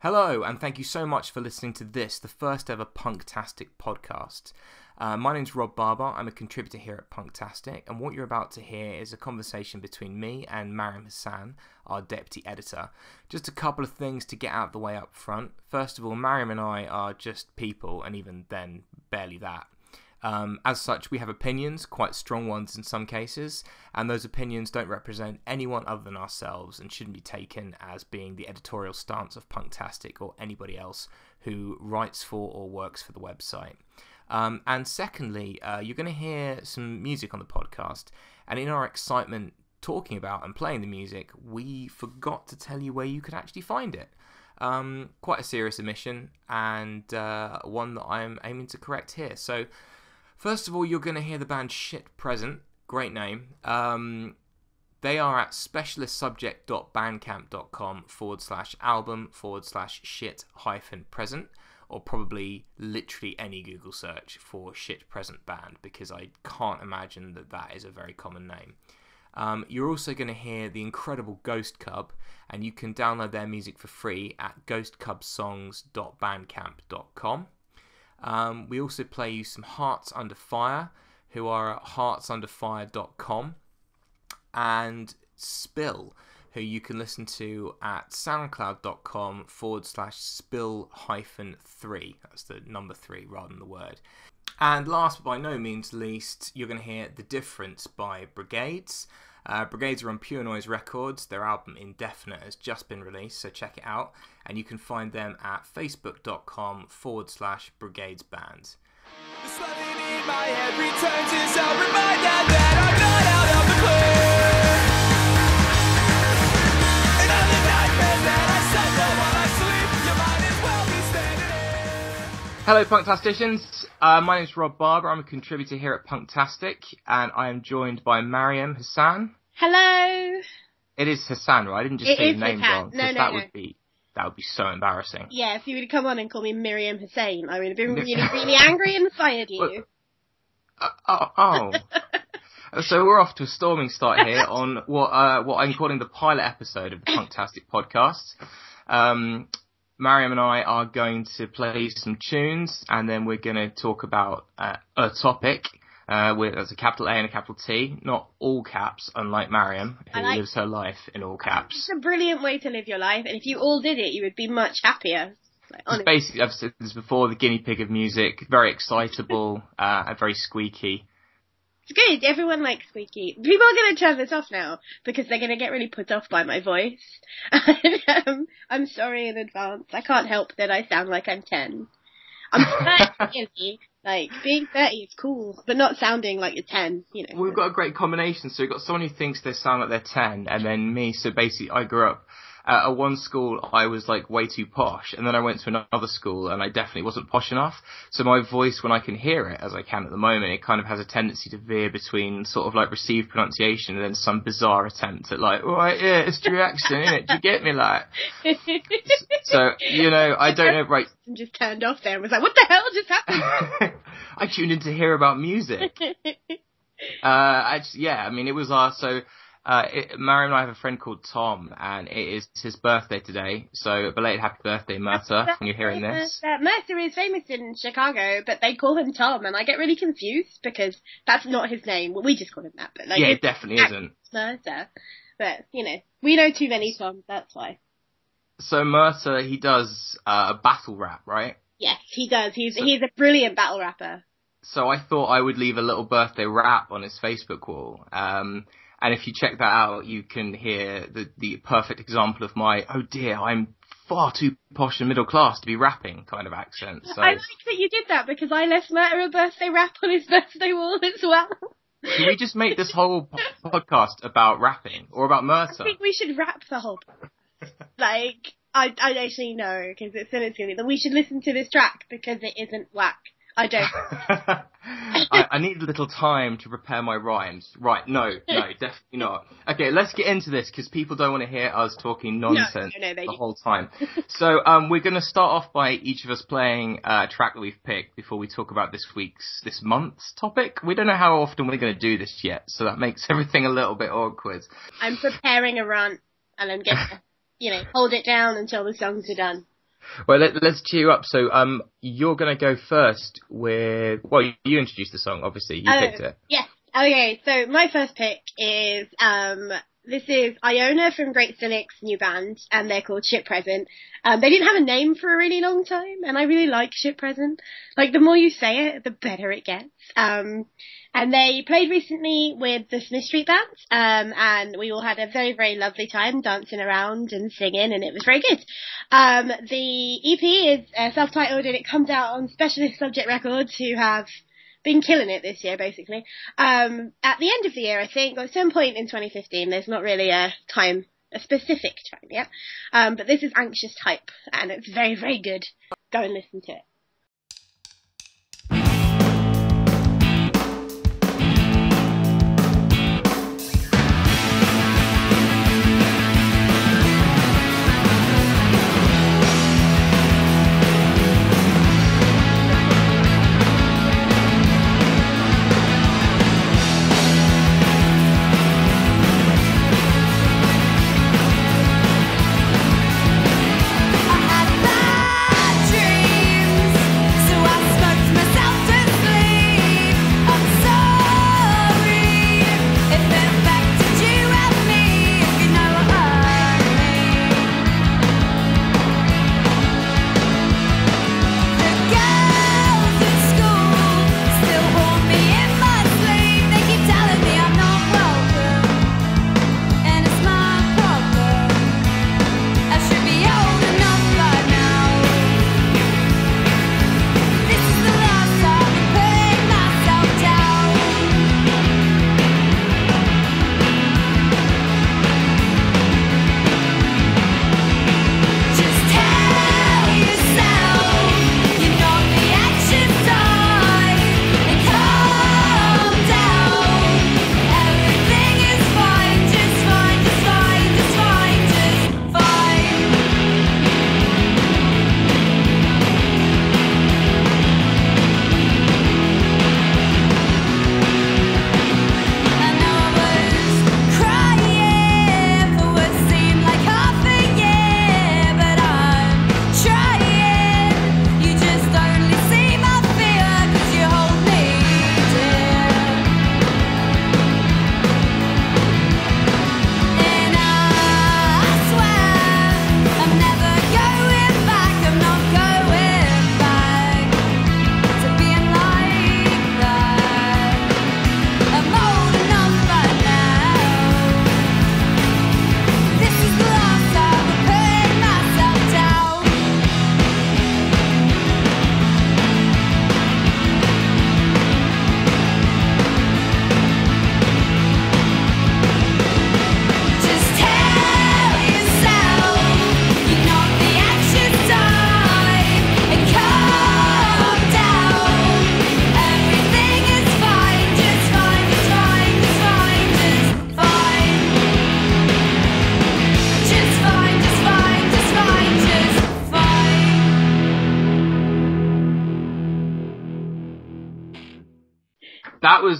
Hello, and thank you so much for listening to this, the first ever Punktastic podcast. My name's Rob Barber. I'm a contributor here at Punktastic, and what you're about to hear is a conversation between me and Mariam Hassan, our deputy editor. Just a couple of things to get out of the way up front. First of all, Mariam and I are just people, and even then, barely that. As such, we have opinions, quite strong ones in some cases, and those opinions don't represent anyone other than ourselves and shouldn't be taken as being the editorial stance of Punktastic or anybody else who writes for or works for the website. And secondly, you're going to hear some music on the podcast, and in our excitement talking about and playing the music, we forgot to tell you where you could actually find it. Quite a serious omission, and one that I'm aiming to correct here. So, first of all, you're going to hear the band Shit Present. Great name. They are at specialistsubject.bandcamp.com/album/shit-present, or probably literally any Google search for Shit Present Band, because I can't imagine that is a very common name. You're also going to hear the incredible Ghost Cub, and you can download their music for free at ghostcubsongs.bandcamp.com. We also play you some Hearts Under Fire, who are at heartsunderfire.com, and Spill, who you can listen to at soundcloud.com/spill-3. That's the number 3 rather than the word. And last but by no means least, you're going to hear The Difference by Brigades. Brigades are on Pure Noise Records. Their album Indefinite has just been released, so check it out. And you can find them at facebook.com/brigadesband. The swelling in my head returns as a reminder that I'm not out of the clear. Another nightmare that I suffer while I sleep. You might as well be standing here. Hello, Punktasticians. My name's Rob Barber. I'm a contributor here at Punktastic, and I am joined by Mariam Hassan. Hello. It is Hassan, right? I didn't just say your name wrong. No. That would be so embarrassing. Yeah, if you would come on and call me Miriam Hussein, I would have been really, really angry and fired you. So we're off to a storming start here on what I'm calling the pilot episode of the Punktastic podcast. Mariam and I are going to play some tunes, and then we're going to talk about a topic. There's a capital A and a capital T, not all caps, unlike Mariam, who lives her life in all caps. It's a brilliant way to live your life, and if you all did it, you would be much happier. Basically, I've said this before, the guinea pig of music, very excitable, and very squeaky. It's good, everyone likes squeaky. People are going to turn this off now, because they're going to get really put off by my voice. I'm sorry in advance, I can't help that I sound like I'm 10. I'm 30, like, being 30 is cool, but not sounding like you're 10, you know. We've got a great combination, so we've got someone who thinks they sound like they're 10, and then me, so basically I grew up at one school, I was like way too posh, and then I went to another school, and I definitely wasn't posh enough, so my voice, when I can hear it, as I can at the moment, it kind of has a tendency to veer between sort of like received pronunciation and then some bizarre attempt at like, right, yeah, it's your accent, innit? Do you get me, like? So, you know, I don't know, right. Just turned off there and was like, what the hell just happened? I tuned in to hear about music. It was Mariam and I have a friend called Tom, and it is his birthday today, so belated happy birthday, Murta, when you're hearing this. Mercer is famous in Chicago, but they call him Tom, and I get really confused, because that's not his name. Well, we just call him that, but like... Yeah, it definitely isn't. Mercer. But, you know, we know too many Toms, that's why. So Murta, he does battle rap, right? Yes, he does. He's a brilliant battle rapper. So I thought I would leave a little birthday rap on his Facebook wall. And if you check that out, you can hear the perfect example of my, oh dear, I'm far too posh and middle class to be rapping kind of accent. So. I like that you did that, because I left Murta a birthday rap on his birthday wall as well. Can we just make this whole podcast about rapping, or about Murta? I think we should rap the whole podcast. Like, I actually know, because it's going to be that we should listen to this track, because it isn't whack. I don't. I need a little time to prepare my rhymes. Right, no, definitely not. Okay, let's get into this, because people don't want to hear us talking nonsense the whole time. So we're going to start off by each of us playing a track that we've picked before we talk about this month's topic. We don't know how often we're going to do this yet, so that makes everything a little bit awkward. I'm preparing a rant, and I'm going to, hold it down until the songs are done. Well, let's cheer you up. So, you're going to go first with... Well, you introduced the song, obviously. You picked it. Yes. Okay, so my first pick is... This is Iona from Great Cynic's new band, and they're called Ship Present. They didn't have a name for a really long time, and I really like Ship Present. Like, the more you say it, the better it gets. And they played recently with the Smith Street Band, and we all had a very, very lovely time dancing around and singing, and it was very good. The EP is self-titled, and it comes out on Specialist Subject Records, who have been killing it this year, basically. At the end of the year, I think, or at some point in 2015, there's not really a specific time yet, but this is Anxious Type, and it's very, very good. Go and listen to it.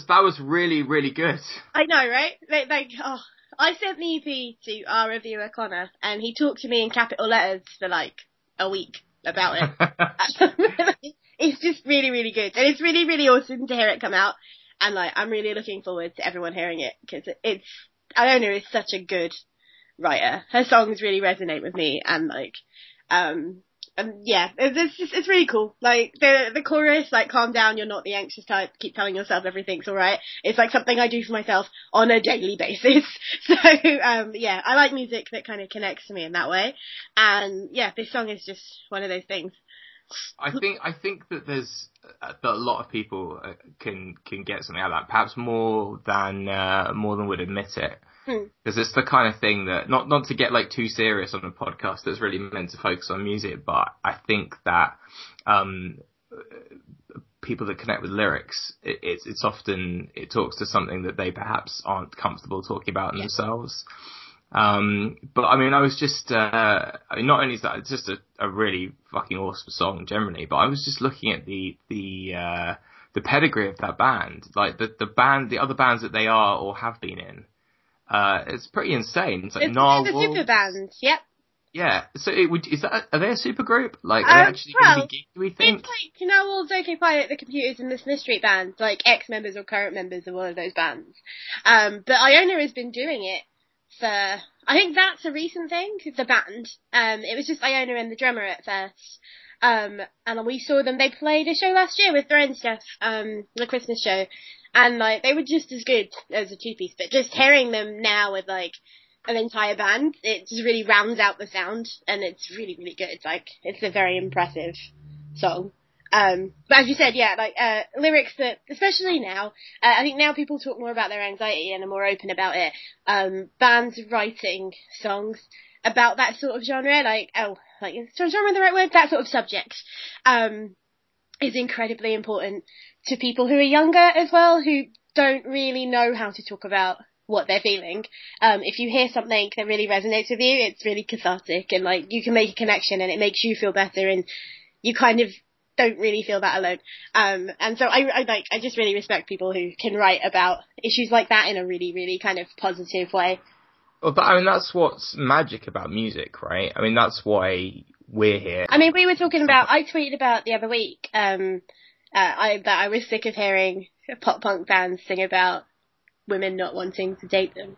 That was really, really good. I know, right? I sent the EP to our reviewer Connor, and he talked to me in capital letters for like a week about it. It's just really, really good, and it's really, really awesome to hear it come out. And like, I'm really looking forward to everyone hearing it, because Iona is such a good writer. Her songs really resonate with me, and like, yeah, it's really cool. Like, the chorus, like, calm down, you're not the anxious type, keep telling yourself everything's alright. It's like something I do for myself on a daily basis. So, yeah, I like music that kind of connects to me in that way. And yeah, this song is just one of those things. I think that there's that a lot of people can get something out of that, perhaps more than would admit it. Because it's the kind of thing that, not to get like too serious on a podcast that's really meant to focus on music, but I think that people that connect with lyrics, it's often, it talks to something that they perhaps aren't comfortable talking about in themselves. But I mean, I was just, not only is that, it's just a really fucking awesome song generally, but I was just looking at the pedigree of that band, like the other bands that they are or have been in. It's pretty insane. It's like Narwhal. It's a super band, yep. Yeah. So are they a super group? Like, are they actually going to be geeky, do we think? It's like, you know, all OK Pilot, The Computers, and the Smith Street Band, like ex-members or current members of all of those bands. But Iona has been doing it for, I think that's a recent thing, the band. It was just Iona and the drummer at first. And we saw them, they played a show last year with Throne Stuff, the Christmas show. And like, they were just as good as a two-piece, but just hearing them now with like, an entire band, it just really rounds out the sound, and it's really, really good. It's like, it's a very impressive song. But as you said, yeah, like, lyrics that, especially now, I think now people talk more about their anxiety and are more open about it. Bands writing songs about that sort of genre, is genre the right word? That sort of subject, is incredibly important to people who are younger as well, who don't really know how to talk about what they're feeling. If you hear something that really resonates with you, it's really cathartic, and like, you can make a connection and it makes you feel better, and you kind of don't really feel that alone. And so I just really respect people who can write about issues like that in a really, really kind of positive way. Well, I mean, that's what's magic about music, right? I mean, that's why we're here. I mean, we were talking about, I tweeted about the other week, that I was sick of hearing pop punk bands sing about women not wanting to date them.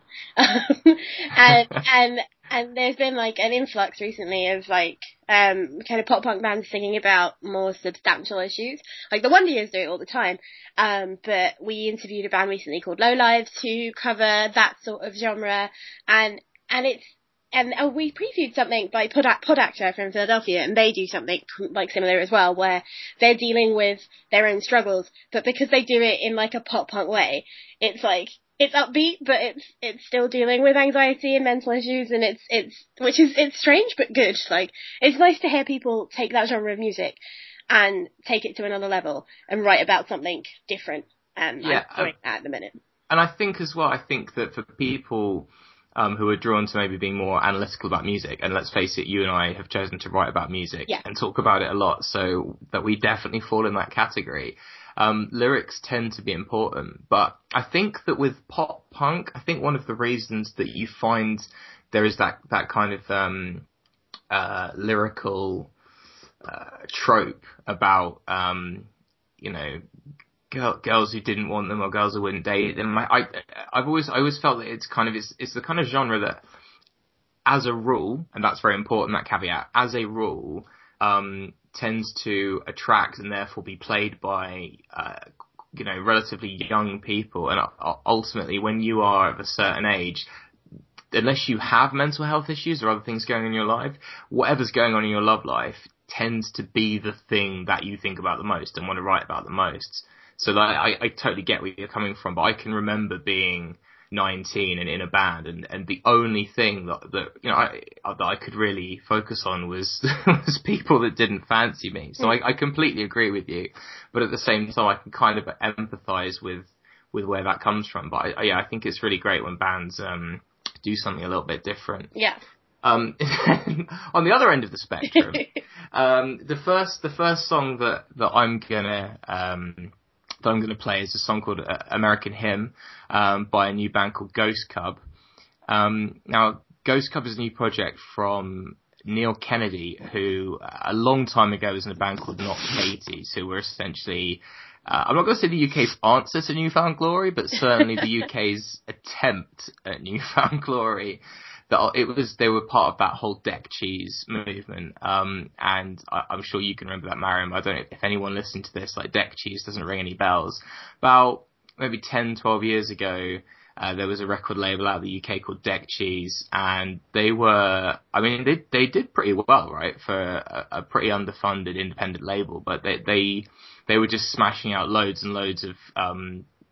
And there's been like an influx recently of like, kind of pop punk bands singing about more substantial issues. Like the Wonder Years do it all the time. But we interviewed a band recently called Low Lives who cover that sort of genre, and we previewed something by Pod Actor from Philadelphia, and they do something like similar as well, where they're dealing with their own struggles, but because they do it in like a pop punk way, it's like, it's upbeat, but it's still dealing with anxiety and mental issues, and it's strange but good. Like, it's nice to hear people take that genre of music and take it to another level and write about something different. And I'm doing that at the minute. And I think as well, that for people who are drawn to maybe being more analytical about music, and let's face it, you and I have chosen to write about music and talk about it a lot, so that we definitely fall in that category. Lyrics tend to be important, but I think that with pop punk, I think one of the reasons that you find there is that kind of lyrical trope about girls who didn't want them or girls who wouldn't date them. I always felt that it's the kind of genre that, as a rule, and that's very important, that caveat, as a rule, tends to attract and therefore be played by, relatively young people. And ultimately, when you are of a certain age, unless you have mental health issues or other things going on in your life, whatever's going on in your love life tends to be the thing that you think about the most and want to write about the most. So I totally get where you're coming from, but I can remember being 19 and in a band, and the only thing that I could really focus on was people that didn't fancy me. So I completely agree with you, but at the same time I can kind of empathise with where that comes from. But I think it's really great when bands do something a little bit different. Yeah. On the other end of the spectrum, the first song that I'm gonna play is a song called American Hymn, by a new band called Ghost Cub. Now, Ghost Cub is a new project from Neil Kennedy, who a long time ago was in a band called Not Katie's, who were essentially, I'm not going to say the UK's answer to New Found Glory, but certainly the UK's attempt at New Found Glory. They were part of that whole Deck Cheese movement, and I'm sure you can remember that, Mariam. I don't know if anyone listened to this, like, Deck Cheese doesn't ring any bells. About maybe 10, 12 years ago, there was a record label out of the UK called Deck Cheese, and they did pretty well, right, for a pretty underfunded independent label, but they were just smashing out loads and loads of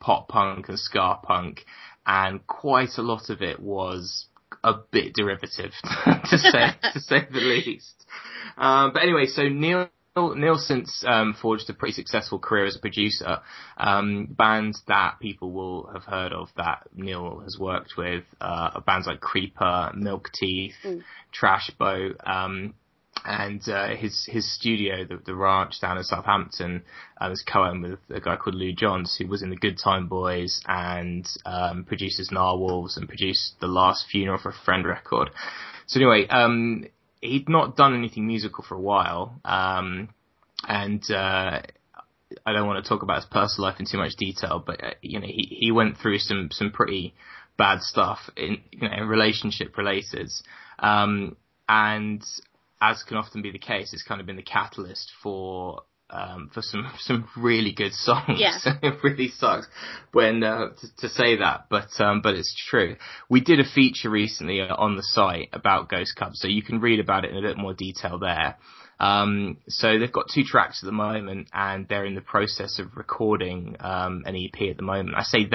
pop punk and ska punk, and quite a lot of it was a bit derivative, to say the least. But anyway, so Neil since forged a pretty successful career as a producer. Bands that people will have heard of that Neil has worked with are bands like Creeper, Milk Teeth, Trash Boat, and his studio, the Ranch down in Southampton, is co-owned with a guy called Lou Johns, who was in the Good Time Boys and produces Narwhals and produced the last Funeral for a Friend record. So anyway, he'd not done anything musical for a while, and I don't want to talk about his personal life in too much detail, but he went through some pretty bad stuff in relationship related, and as can often be the case, it's kind of been the catalyst for some really good songs. Yeah. It really sucks when to say that, but it's true. We did a feature recently on the site about Ghost Cub, so you can read about it in a bit more detail there. So they've got 2 tracks at the moment, and they're in the process of recording an EP at the moment. I say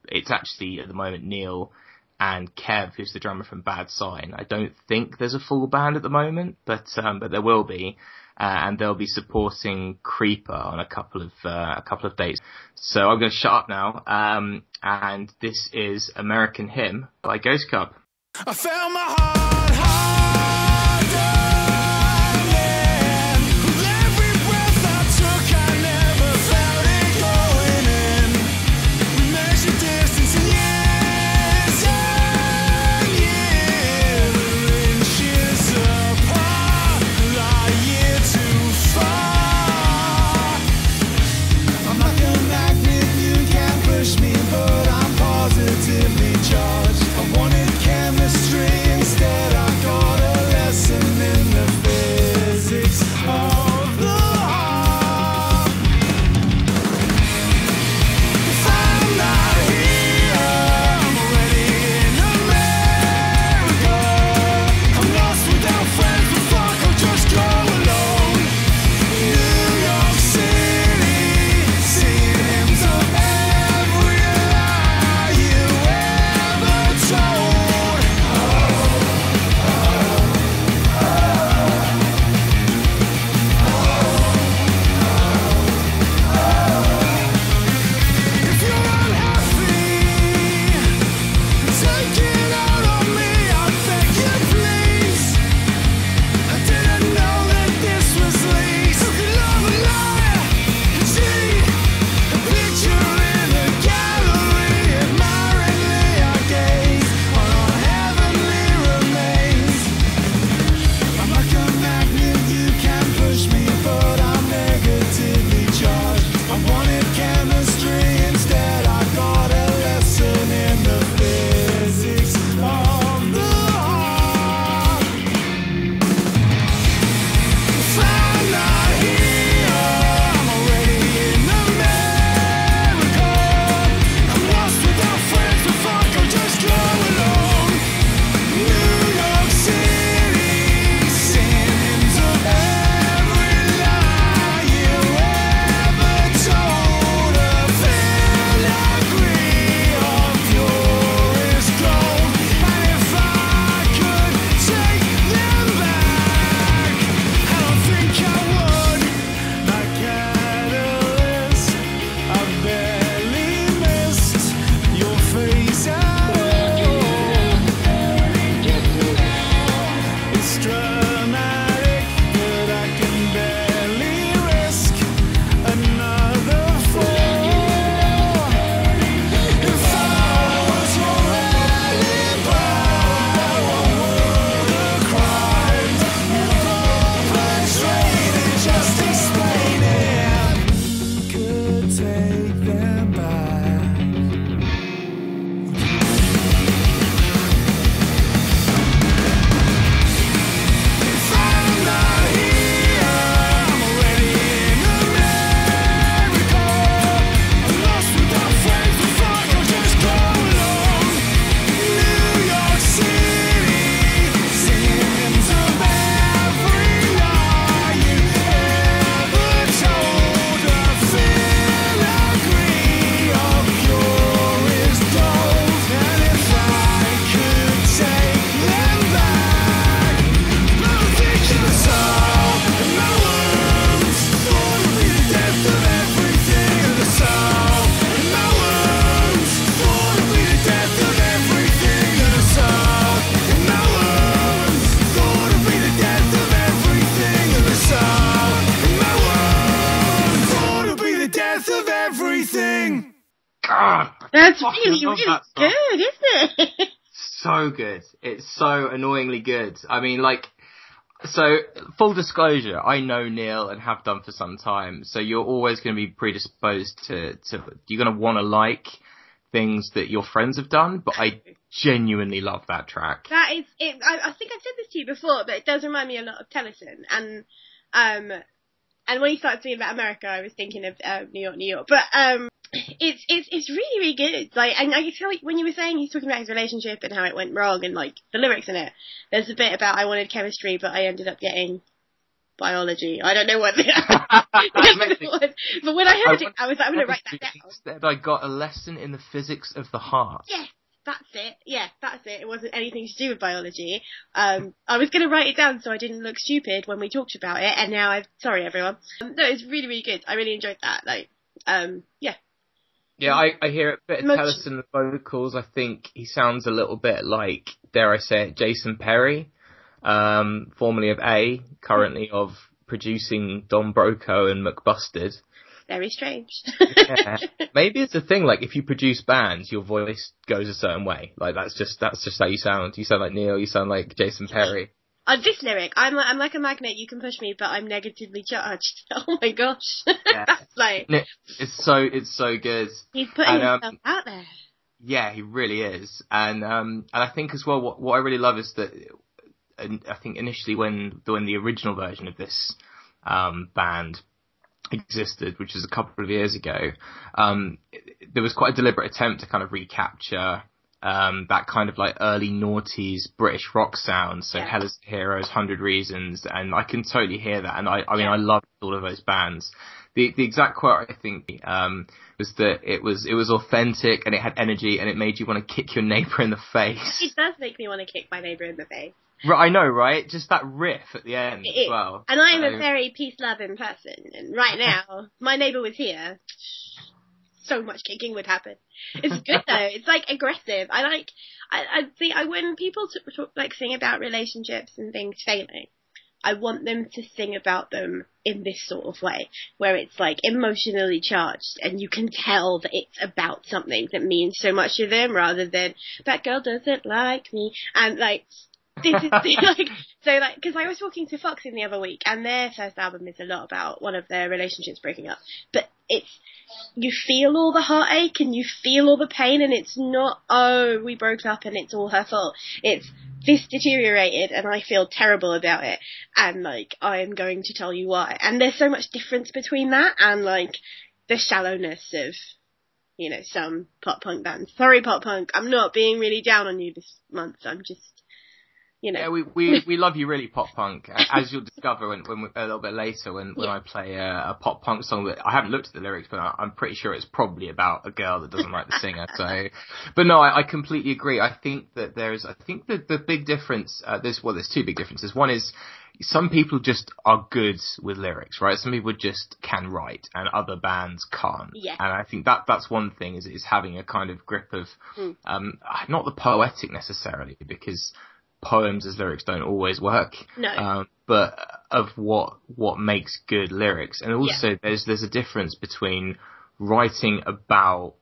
it's actually at the moment Neil and Kev, who's the drummer from Bad Sign. I don't think there's a full band at the moment, but there will be, and they'll be supporting Creeper on a couple of dates. So I'm going to shut up now, and this is American Hymn by Ghost Cub. I found my heart done, yeah. With every breath I took, I never felt it going in. We measured distance in years and years, inches apart, a year too far. I'm like a magnet, you can't push me, but I'm positively charged. I wanted chemistry, instead I got a lesson in the physics of the heart. If I'm not here, I'm already in America. I'm lost without friends, but fuck, I'll just go alone. New York City, seeing hymns of every lie you ever told. If you're unhappy, take it out on me, I beg you please. I didn't know that this was least. You could love a liar and cheat. A picture in a gallery, admiringly I gaze on our heavenly remains. I'm like a magnet, you can't push me, but I'm negatively charged. I wanted chemistry, instead I got a lesson in the physics of the heart. If I'm not here, I'm already in America. I'm lost without friends, but fuck, I'll just go alone. New York City, seeing hymns of every lie you ever told. A filigree of purest gold, and if I could take them back, I don't think I would. Like catalyst, I barely missed your face at all. It's dramatic, but I can barely risk another fall. If I was your alibi, what would have cried? You perpetrated, just explain it. Could take them back. If I'm not here, I'm already in America. I'm lost without friends, but fuck, I'll just go alone. New York City, seeing hymns of every lie you ever told. A filigree of purest gold, and if I could take them back, I don't think you saw in my wounds. Thought it'd be the death of everything in the soul. In my wounds, thought it'd be the death of everything in the soul. In my wounds, thought it'd be the death of everything in the soul. In my wounds, thought it'd be the death of everything. God, That's fucking really, love really that song. good, isn't it? So good. It's so annoyingly good. I mean, like, So, full disclosure, I know Neil and have done for some time, so you're always going to be predisposed to you're going to want to like things that your friends have done, but I genuinely love that track. That is it. I think I've said this to you before, but it does remind me a lot of Tennyson. And when he started singing about America, I was thinking of New York, New York. But it's really, really good. Like, and I can tell when you were saying he's talking about his relationship and how it went wrong, and like the lyrics in it. There's a bit about I wanted chemistry, but I ended up getting biology. I don't know what the was, but when I heard it, I was like, I'm going to write that down. Instead, I got a lesson in the physics of the heart. Yes, that's it. Yeah, that's it. It wasn't anything to do with biology. I was going to write it down so I didn't look stupid when we talked about it, and now sorry everyone. No, it's really, really good. I really enjoyed that. Like, yeah. Yeah, I hear a bit of Tennyson in the vocals. I think he sounds a little bit like, dare I say it, Jason Perry, formerly of A, currently of producing Don Broco and McBusted. Very strange. Yeah. Maybe it's a thing, like, if you produce bands, your voice goes a certain way. Like, that's just how you sound. You sound like Neil, you sound like Jason Perry. This lyric, I'm like a magnet, you can push me, but I'm negatively charged. Oh my gosh. Yeah. That's like... It's so good. He's putting himself out there. Yeah, he really is. And I think as well, what I really love is that, I think initially when the original version of this band existed, which was a couple of years ago, there was quite a deliberate attempt to kind of recapture that kind of like early noughties British rock sound. So Hellas Heroes, 100 Reasons, and I can totally hear that. And I mean, I loved all of those bands. The exact quote, I think, was that it was authentic and it had energy and it made you want to kick your neighbour in the face. It does make me want to kick my neighbour in the face. Right, I know, right? Just that riff at the end as well. And I am a very peace-loving person. And right now, my neighbour was here. So much kicking would happen. It's good though. It's like aggressive. I see. When people like sing about relationships and things failing, I want them to sing about them in this sort of way, where it's like emotionally charged, and you can tell that it's about something that means so much to them, rather than that girl doesn't like me, and like. This is like, so like, because I was talking to Foxing the other week, and their first album is a lot about one of their relationships breaking up, but you feel all the heartache and you feel all the pain, and it's not, oh, we broke up and it's all her fault. It's, this deteriorated and I feel terrible about it, and like, I'm going to tell you why. And there's so much difference between that and like the shallowness of, you know, some pop punk bands. Sorry, pop punk, I'm not being really down on you this month. I'm just, you know. Yeah, we love you really, pop punk, as you'll discover when a little bit later when I play a pop punk song that I haven't looked at the lyrics, but I'm pretty sure it's probably about a girl that doesn't like the singer. So, but no, I completely agree. I think that the big difference, there's two big differences. One is some people just are good with lyrics, right? Some people just can write, and other bands can't. Yeah. And I think that's one thing is having a kind of grip of, not the poetic necessarily, because poems as lyrics don't always work. No. But of what makes good lyrics. And also there's a difference between writing about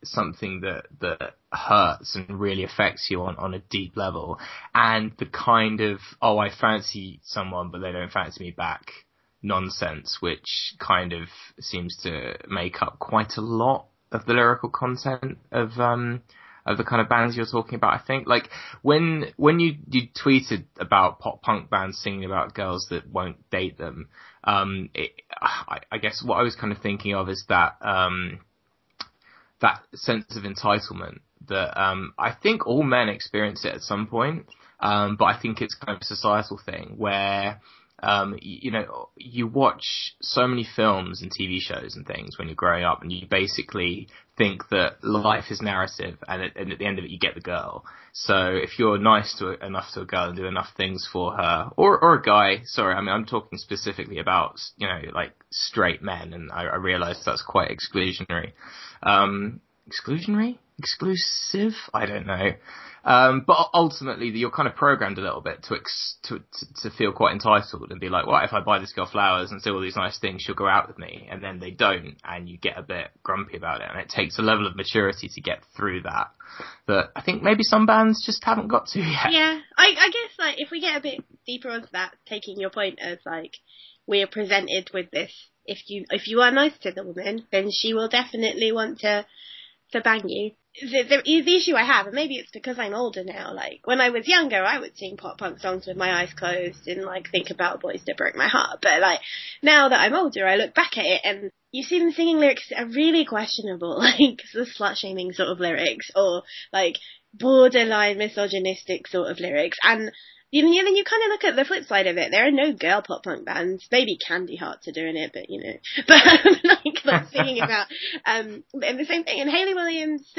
something that hurts and really affects you on a deep level, and the kind of, oh, I fancy someone but they don't fancy me back nonsense, which kind of seems to make up quite a lot of the lyrical content of the kind of bands you're talking about. I think, like, when you tweeted about pop punk bands singing about girls that won't date them, I guess what I was kind of thinking of is that sense of entitlement that I think all men experience it at some point, but I think it's kind of a societal thing where you watch so many films and TV shows and things when you're growing up, and you basically think that life is narrative, and at the end of it you get the girl. So if you're nice enough to a girl and do enough things for her, or a guy, sorry, I mean, I'm talking specifically about, like straight men, and I realise that's quite exclusionary. Exclusive? I don't know. But ultimately, you're kind of programmed a little bit to feel quite entitled and be like, well, if I buy this girl flowers and do all these nice things, she'll go out with me. And then they don't, and you get a bit grumpy about it. And it takes a level of maturity to get through that I think maybe some bands just haven't got to yet. Yeah, I guess, like, if we get a bit deeper onto that, taking your point as, like, we're presented with this, if you are nice to the woman, then she will definitely want to bang you. The issue I have, and maybe it's because I'm older now, like, when I was younger, I would sing pop punk songs with my eyes closed and, like, think about boys that broke my heart. But, like, now that I'm older, I look back at it and you see them singing lyrics that are really questionable, like the slut-shaming sort of lyrics, or, like, borderline misogynistic sort of lyrics. And then you kind of look at the flip side of it. There are no girl pop punk bands. Maybe Candy Hearts are doing it, but like singing about and the same thing. And Hayley Williams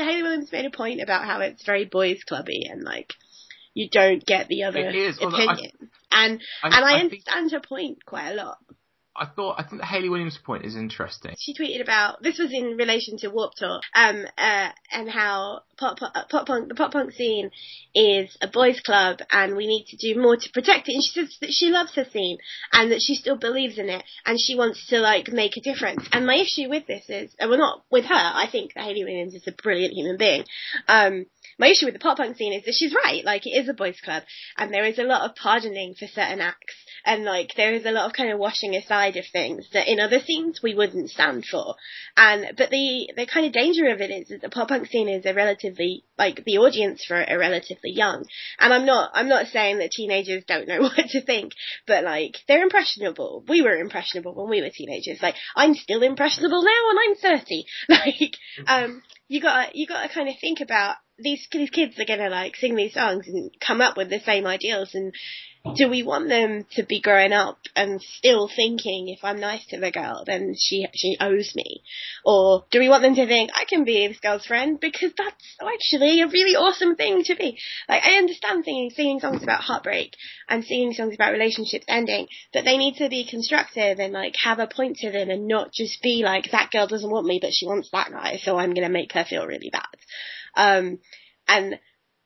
made a point about how it's very boys clubby and, like, you don't get the other opinion. I understand her point quite a lot. I think that Hayley Williams' point is interesting. She tweeted about, this was in relation to Warped Tour, and how the pop punk scene is a boys' club, and we need to do more to protect it. And she says that she loves her scene, and that she still believes in it, and she wants to, like, make a difference. And my issue with this is, well, not with her, I think that Hayley Williams is a brilliant human being. My issue with the pop punk scene is that she's right, like, it is a boys' club, and there is a lot of pardoning for certain acts, and, like, there is a lot of kind of washing aside of things that in other scenes we wouldn't stand for. But the kind of danger of it is that the pop punk scene is a relatively, like, the audience for it are relatively young. And I'm not saying that teenagers don't know what to think, but, like, they're impressionable. We were impressionable when we were teenagers. Like, I'm still impressionable now and I'm 30. Like, you gotta kind of think about these kids are gonna, like, sing these songs and come up with the same ideals, and do we want them to be growing up and still thinking, if I'm nice to the girl, then she owes me? Or do we want them to think, I can be this girl's friend because that's actually a really awesome thing to be? Like, I understand singing songs about heartbreak and singing songs about relationships ending, but they need to be constructive and, like, have a point to them and not just be like, that girl doesn't want me, but she wants that guy, so I'm gonna make her feel really bad. And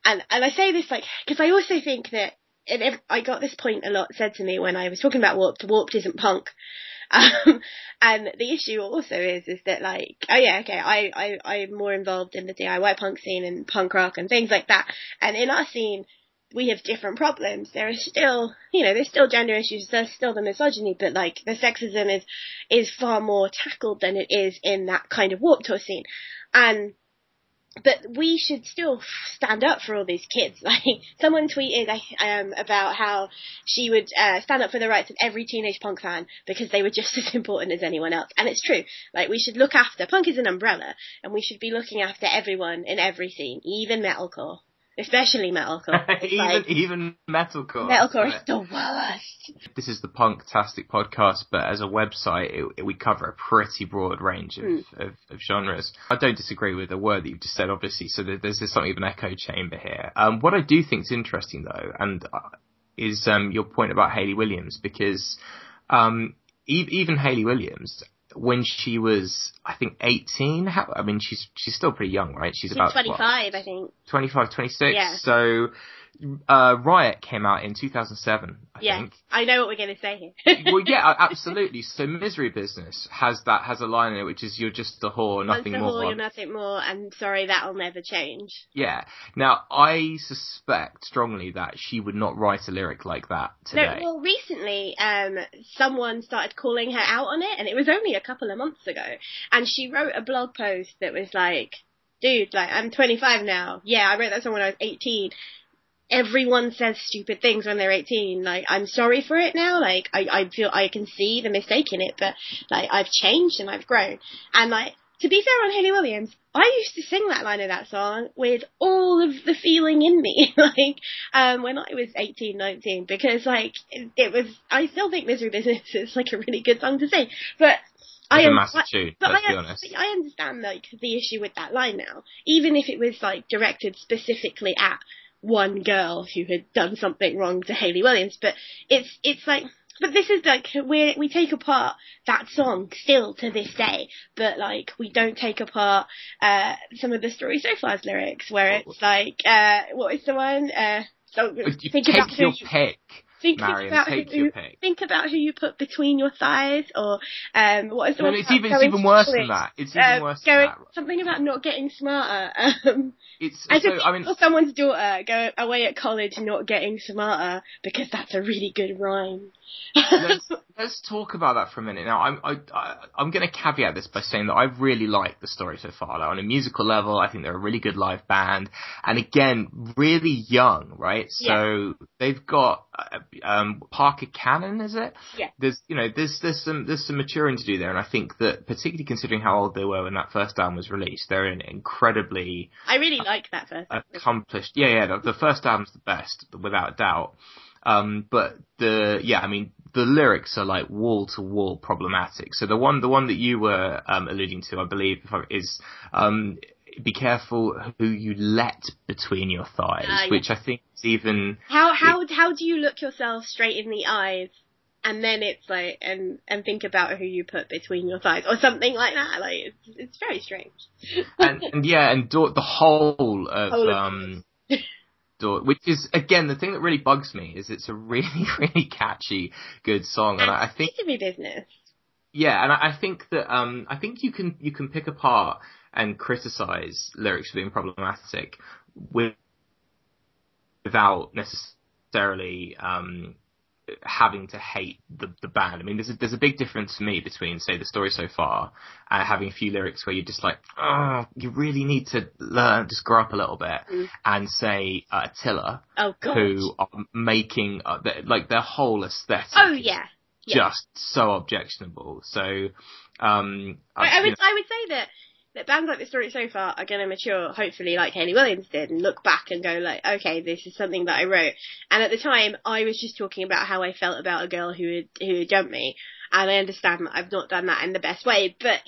I say this, like, because I also think that, and I got this point a lot said to me when I was talking about Warped isn't punk. And the issue also is that, like, oh yeah, okay, I'm more involved in the DIY punk scene and punk rock and things like that. And in our scene, we have different problems. There are still, there's still gender issues, there's still the misogyny, but, like, the sexism is far more tackled than it is in that kind of Warped Tour scene. But we should still stand up for all these kids. Like, someone tweeted about how she would stand up for the rights of every teenage punk fan because they were just as important as anyone else. And it's true. Like, we should look after, punk is an umbrella, and we should be looking after everyone in every scene, even metalcore. Especially metalcore. even metalcore. Metalcore is the worst. This is the Punktastic podcast, but as a website, we cover a pretty broad range of genres. I don't disagree with a word that you've just said, obviously, so there's something of an echo chamber here. What I do think is interesting, though, and is your point about Hayley Williams, because even Hayley Williams, when she was, I think, 18, she's still pretty young, right? She's about 25, I think. 25, 26. Yeah. So, Riot came out in 2007, I think. I know what we're going to say here. Well, yeah, absolutely. So Misery Business has a line in it, which is, you're just a whore, nothing more. Once a whore, you're nothing more, and sorry, that'll never change. Yeah. Now, I suspect strongly that she would not write a lyric like that today. No, well, recently, someone started calling her out on it, and it was only a couple of months ago, and she wrote a blog post that was like, dude, like, I'm 25 now. Yeah, I wrote that song when I was 18. Everyone says stupid things when they're 18. Like, I'm sorry for it now. Like, I feel I can see the mistake in it, but, like, I've changed and I've grown. And, like, to be fair on Hayley Williams, I used to sing that line of that song with all of the feeling in me, like, when I was 18, 19, because, like, it was, I still think Misery Business is, like, a really good song to sing, but it's a massive tune, let's be honest. I understand, like, the issue with that line now, even if it was, like, directed specifically at one girl who had done something wrong to Hayley Williams, but it's like, But this is like, we take apart that song still to this day, but like, we don't take apart, some of the Story So Far's lyrics, where it's like, what is the one? So You think take about your who you, pick, think Marion, about take who, your pick. think about who you put between your thighs, or, what is the No, one? it's about even going to worse than college? that. It's even worse than Going, that. something about not getting smarter. It's As so, if I mean, for someone's daughter go away at college not getting smarter, because that's a really good rhyme. let's talk about that for a minute. Now, I'm going to caveat this by saying that I really like the Story So Far. Like, on a musical level, I think they're a really good live band, and again, really young, right? So they've got Parker Cannon, is it? Yeah. There's some maturing to do there, and I think that particularly considering how old they were when that first album was released, they're an incredibly I really like that first. accomplished. The first album's the best, without a doubt. But the lyrics are like wall to wall problematic. So the one that you were alluding to, I believe, is be careful who you let between your thighs, which I think is even how do you look yourself straight in the eyes, and then it's like and think about who you put between your thighs, or something like that. Like it's very strange. the whole of which is, again, the thing that really bugs me is it's a really, really catchy, good song, and I think to be business. Yeah, and I think that I think you can pick apart and criticize lyrics for being problematic without necessarily having to hate the band. I mean, there's a big difference for me between, say, the Story So Far and having a few lyrics where you're just like, oh, you really need to just grow up a little bit, and say Attila, who are making their whole aesthetic. Oh yeah. Just so objectionable. So I would say that bands like the Story So Far are going to mature, hopefully, like Hayley Williams did, and look back and go like, okay, this is something that I wrote. And at the time, I was just talking about how I felt about a girl who had dumped me, and I understand that I've not done that in the best way. But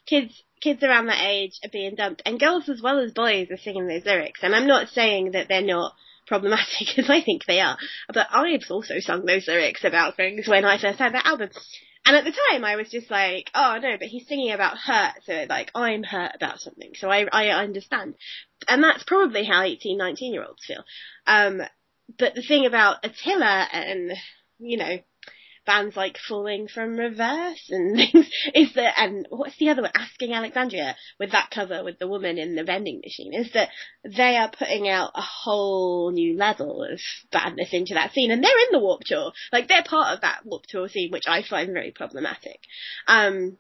kids around that age are being dumped, and girls as well as boys are singing those lyrics. And I'm not saying that they're not problematic, because I think they are. But I've also sung those lyrics about things when I first had that album. And at the time, I was just like, oh, no, but he's singing about hurt, so, like, I'm hurt about something, so I understand. And that's probably how 18, 19-year-olds feel. But the thing about Attila and, bands like Falling from Reverse and things is that, and what's the other one, Asking Alexandria, with that cover with the woman in the vending machine, is that they are putting out a whole new level of badness into that scene, and they're in the Warped Tour. Like, they're part of that Warped Tour scene, which I find very problematic. And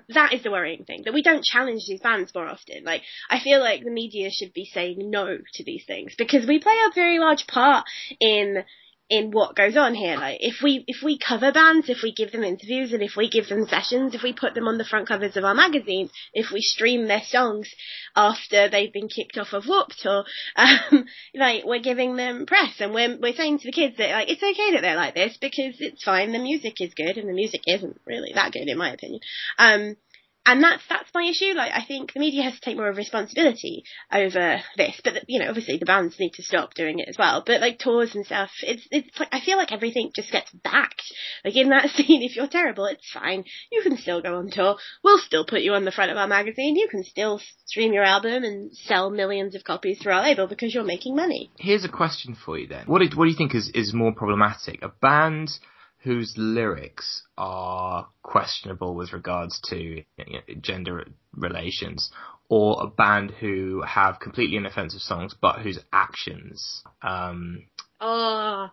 that is the worrying thing, that we don't challenge these bands more often. Like, I feel like the media should be saying no to these things, because we play a very large part in what goes on here. Like, if we cover bands, if we give them interviews, and if we give them sessions, if we put them on the front covers of our magazines, if we stream their songs after they've been kicked off of Warped Tour, we're giving them press, and we're saying to the kids that, like, it's okay that they're like this, because it's fine, the music is good, and the music isn't really that good, in my opinion. And that's my issue. Like, I think the media has to take more of responsibility over this. But, obviously the bands need to stop doing it as well. But, like, tours and stuff, it's like, I feel like everything just gets backed. Like, in that scene, if you're terrible, it's fine. You can still go on tour. We'll still put you on the front of our magazine. You can still stream your album and sell millions of copies through our label because you're making money. Here's a question for you then. What do you think is more problematic? A band whose lyrics are questionable with regards to gender relations, or a band who have completely inoffensive songs but whose actions problematic?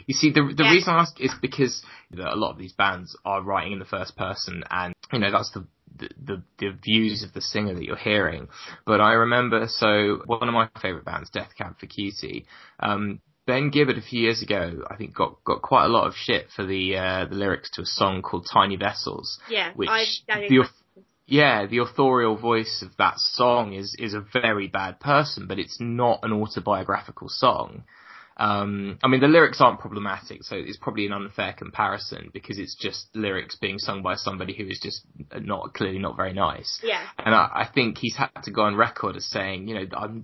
You see, the reason I ask is because a lot of these bands are writing in the first person, and that's the views of the singer that you're hearing. But I remember, one of my favourite bands, Death Cab for Cutie, Ben Gibbard a few years ago, I think, got quite a lot of shit for the lyrics to a song called Tiny Vessels. Yeah, which the authorial voice of that song is a very bad person, but it's not an autobiographical song. I mean, the lyrics aren't problematic, so it's probably an unfair comparison, because it's just lyrics being sung by somebody who is just clearly not very nice. Yeah. And I think he's had to go on record as saying,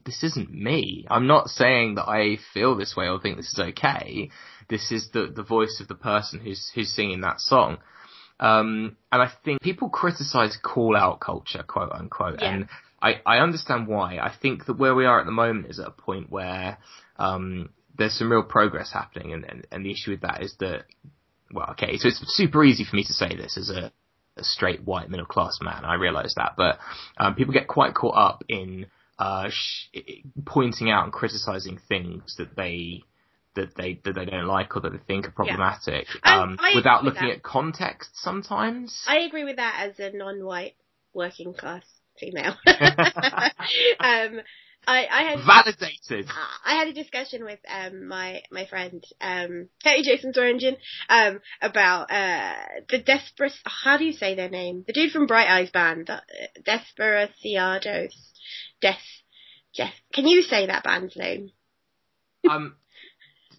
this isn't me. I'm not saying that I feel this way or think this is okay. this is the voice of the person who's singing that song. And I think people criticize call-out culture, quote unquote, and I understand why. I think that where we are at the moment is at a point where there's some real progress happening, and the issue with that is that, well, okay, so it's super easy for me to say this as a straight white middle class man, I realise that, but people get quite caught up in pointing out and criticising things that they don't like or that they think are problematic, without looking at context sometimes. I agree with that as a non-white working class female. I had validated. I had a discussion with my friend hey Jason Swearingen about the Desperate, how do you say their name? The dude from Bright Eyes band, Desperaciados. Can you say that band's name?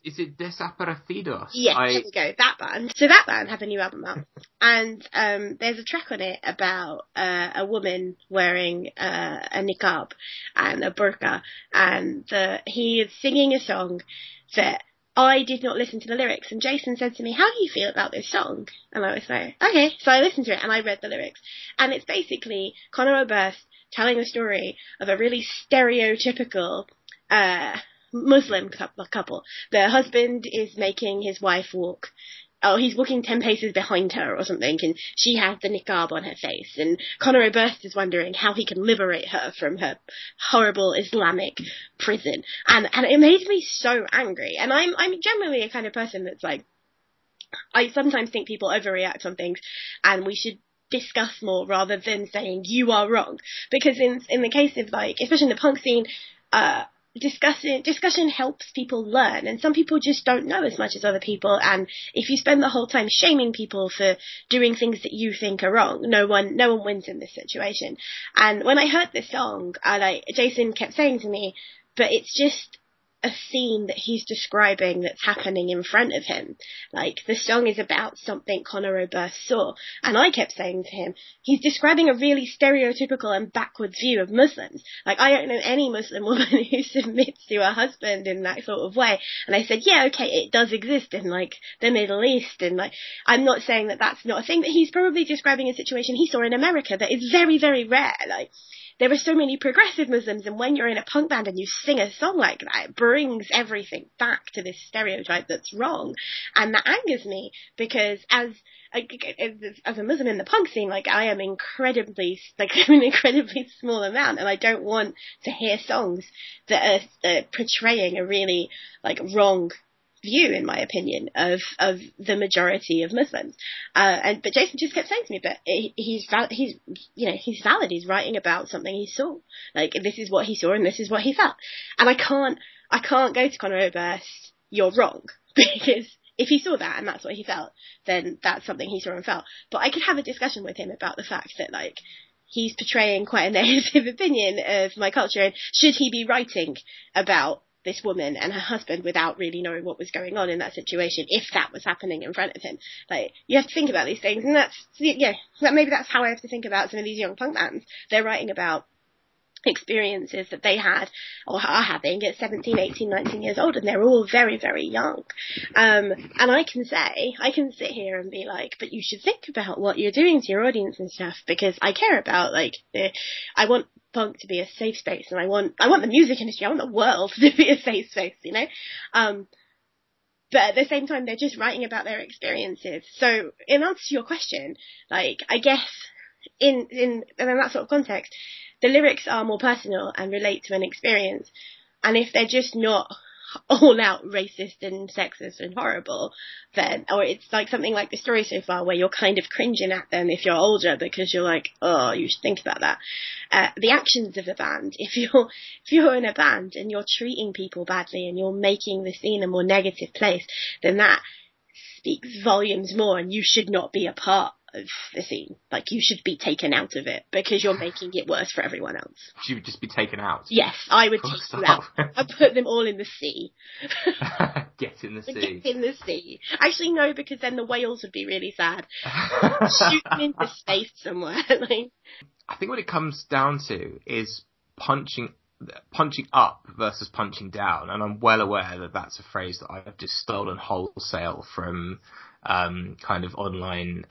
Is it Desaparecidos? Yes, there we go, that band. So that band have a new album out, and there's a track on it about a woman wearing a niqab and a burqa, and he is singing a song that I did not listen to the lyrics, and Jason said to me, how do you feel about this song? And I was like, okay, so I listened to it and I read the lyrics, and it's basically Conor Oberst telling a story of a really stereotypical Muslim couple. The husband is making his wife walk. Oh, he's walking 10 paces behind her or something, and she has the niqab on her face, and Conor Oberst is wondering how he can liberate her from her horrible Islamic prison. And it made me so angry. And I'm generally a kind of person that's like, I sometimes think people overreact on things, and we should discuss more rather than saying you are wrong. Because in the case of, like, especially in the punk scene, discussion helps people learn, and some people just don't know as much as other people, and if you spend the whole time shaming people for doing things that you think are wrong, no one wins in this situation. And when I heard this song, Jason kept saying to me, but it's just a scene that he's describing that's happening in front of him. Like, the song is about something Conor Oberst saw. And I kept saying to him, he's describing a really stereotypical and backwards view of Muslims. Like, I don't know any Muslim woman who submits to her husband in that sort of way. And I said, yeah, okay, it does exist in, like, the Middle East. And, like, I'm not saying that that's not a thing, but he's probably describing a situation he saw in America that is very, very rare. Like, there are so many progressive Muslims, and when you're in a punk band and you sing a song like that, it brings everything back to this stereotype that's wrong. And that angers me, because as a Muslim in the punk scene, like, I am incredibly, like, I'm an incredibly small amount, and I don't want to hear songs that are portraying a really, like, wrong view, in my opinion, of the majority of Muslims. But Jason just kept saying to me, but he's valid. He's writing about something he saw. Like, this is what he saw and this is what he felt. And I can't go to Conor Oberst, you're wrong, because if he saw that and that's what he felt, then that's something he saw and felt. But I could have a discussion with him about the fact that, like, he's portraying quite a negative opinion of my culture, and should he be writing about this woman and her husband without really knowing what was going on in that situation, if that was happening in front of him? Like, you have to think about these things, and maybe that's how I have to think about some of these young punk bands. They're writing about experiences that they had or are having at 17, 18, 19 years old, and they're all very, very young. And I can sit here and be like, but you should think about what you're doing to your audience and stuff, because I care about, like, I want punk to be a safe space, and I want the music industry, I want the world to be a safe space, you know? But at the same time, they're just writing about their experiences. So in answer to your question, like, I guess in that sort of context, the lyrics are more personal and relate to an experience. And if they're just not all out racist and sexist and horrible, then, or it's like something like The Story So Far, where you're kind of cringing at them if you're older, because you're like, oh, you should think about that. The actions of the band, if you're in a band and you're treating people badly and you're making the scene a more negative place, then that speaks volumes more, and you should not be a part of the scene. Like, you should be taken out of it, because you're making it worse for everyone else. She would just be taken out? Yes, I would take you out. I'd put them all in the sea. Get in the sea. Get in the sea. Actually, no, because then the whales would be really sad. Shoot them into space somewhere. Like, I think what it comes down to is punching punching up versus punching down, and I'm well aware that that's a phrase that I've just stolen wholesale from kind of online.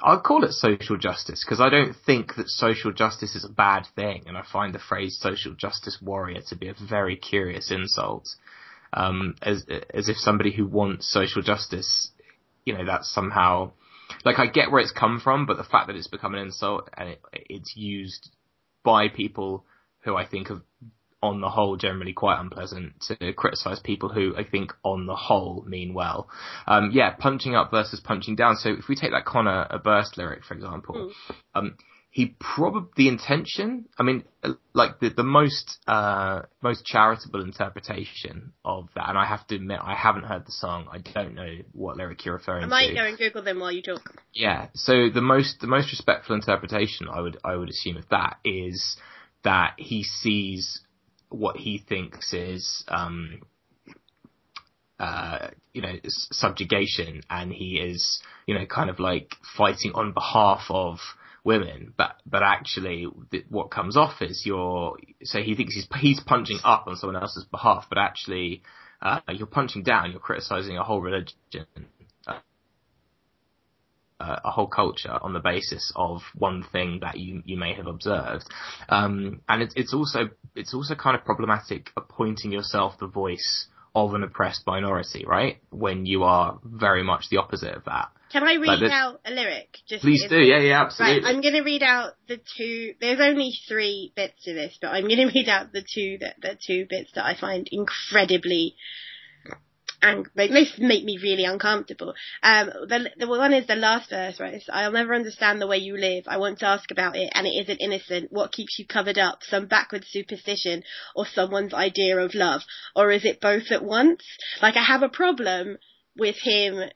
I'll call it social justice, because I don't think that social justice is a bad thing, and I find the phrase social justice warrior to be a very curious insult. As if somebody who wants social justice, that's somehow, like, I get where it's come from, but the fact that it's become an insult and it's used by people who I think are, on the whole, generally quite unpleasant, to criticise people who I think, on the whole, mean well. Punching up versus punching down. So if we take that Conor Oberst lyric, for example, the intention, I mean, like the most charitable interpretation of that, and I have to admit, I haven't heard the song, I don't know what lyric you're referring to. I might go and Google them while you talk. Yeah, so the most respectful interpretation I would assume of that is that he sees what he thinks is, subjugation, and he is, kind of like fighting on behalf of women, but actually what comes off is so he thinks he's punching up on someone else's behalf, but actually you're punching down, you're criticizing a whole religion, a whole culture on the basis of one thing that you may have observed, and it's also kind of problematic appointing yourself the voice of an oppressed minority, right? When you are very much the opposite of that. Can I read out a lyric? Please do. Yeah, absolutely. Right, I'm going to read out the two. There's only 3 bits to this, but I'm going to read out the two bits that I find incredibly, and they make me really uncomfortable. The one is the last verse, right? It's, I'll never understand the way you live. I want to ask about it, and it isn't innocent. What keeps you covered up? Some backward superstition, or someone's idea of love, or is it both at once? Like, I have a problem with him.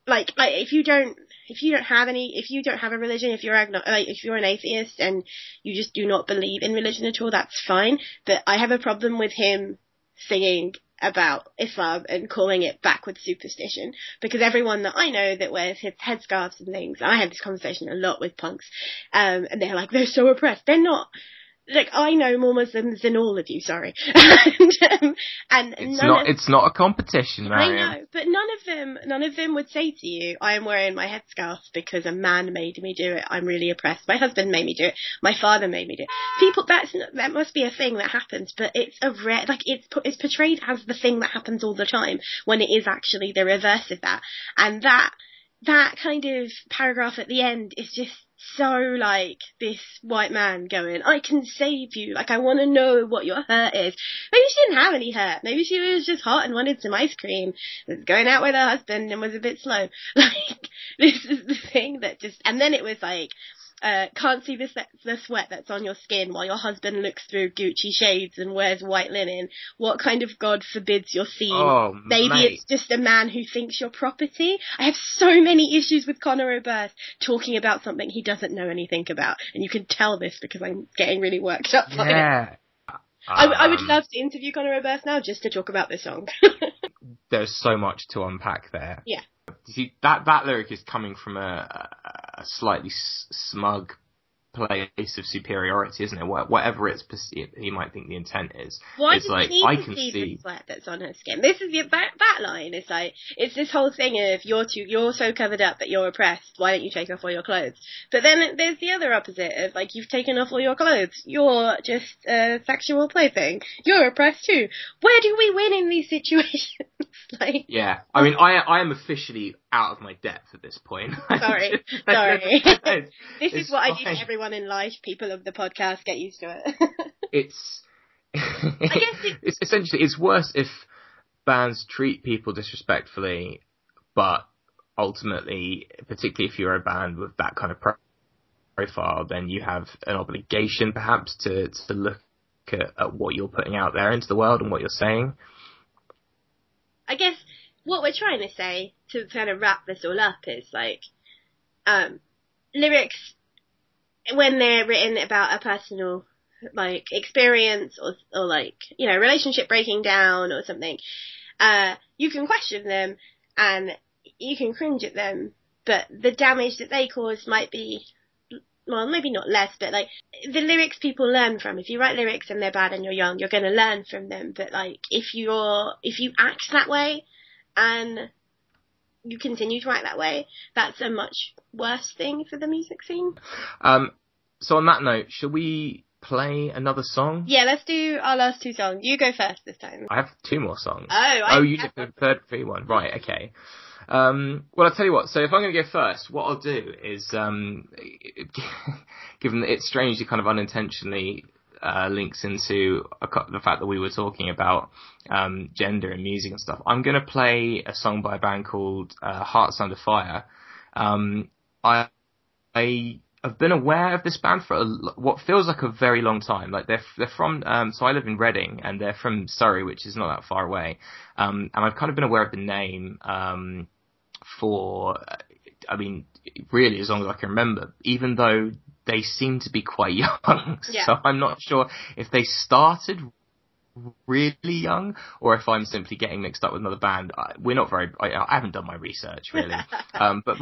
Like, if you don't have a religion, if you're an atheist and you just do not believe in religion at all, that's fine. But I have a problem with him singing about Islam and calling it backward superstition, because everyone that I know that wears headscarves and things, and I have this conversation a lot with punks, and they're like, they're so oppressed. They're not. Like, I know more Muslims than all of you, sorry. and it's not a competition, Mariam. I know, but none of them would say to you, I am wearing my headscarf because a man made me do it. I'm really oppressed. My husband made me do it. My father made me do it. People, that must be a thing that happens, but it's it's portrayed as the thing that happens all the time, when it is actually the reverse of that. And that kind of paragraph at the end is just so like this white man going, I can save you, like, I want to know what your hurt is. Maybe she didn't have any hurt, maybe she was just hot and wanted some ice cream, was going out with her husband and was a bit slow. Like, this is the thing that just, and then it was like, can't see the sweat that's on your skin while your husband looks through Gucci shades and wears white linen. What kind of God forbids your scene? Oh, maybe mate. It's just a man who thinks you're property. I have so many issues with Conor Oberst talking about something he doesn't know anything about, and you can tell this because I'm getting really worked up by it. I would love to interview Conor Oberst now just to talk about this song. There's so much to unpack there. Yeah. You see, that lyric is coming from a slightly smug place of superiority, isn't it? Whatever it's perceived, he might think the intent is. Why it's does like, he I need can to see see the sweat that's on her skin? This is that line. It's like, it's this whole thing of you're so covered up that you're oppressed. Why don't you take off all your clothes? But then there's the other opposite of, like, you've taken off all your clothes. You're just a sexual plaything. You're oppressed too. Where do we win in these situations? Like, yeah, I mean, I am officially out of my depth at this point. Sorry. This is what I do to everyone in life. People of the podcast, get used to it. It's essentially, it's worse if bands treat people disrespectfully, but ultimately, particularly if you're a band with that kind of profile, then you have an obligation perhaps to look at what you're putting out there into the world and what you're saying. I guess what we're trying to say, to kind of wrap this all up, is like, lyrics, when they're written about a personal, like, experience or like, relationship breaking down or something, you can question them and you can cringe at them, but the damage that they cause might be well, maybe not less, but like the lyrics people learn from. If you write lyrics and they're bad and you're young, you're going to learn from them. But like if you act that way and you continue to act that way, that's a much worse thing for the music scene. So on that note, shall we play another song? Yeah, let's do our last 2 songs. You go first this time. I have 2 more songs. You did the third free one. Right, okay. Well, I'll tell you what. So if I'm going to go first, what I'll do is, given that it strangely kind of unintentionally links into the fact that we were talking about gender and music and stuff, I'm going to play a song by a band called Hearts Under Fire. I've been aware of this band for what feels like a very long time. Like they're from, so I live in Reading and they're from Surrey, which is not that far away. And I've kind of been aware of the name, really as long as I can remember, even though they seem to be quite young. Yeah. So I'm not sure if they started really young or if I'm simply getting mixed up with another band. I haven't done my research really. But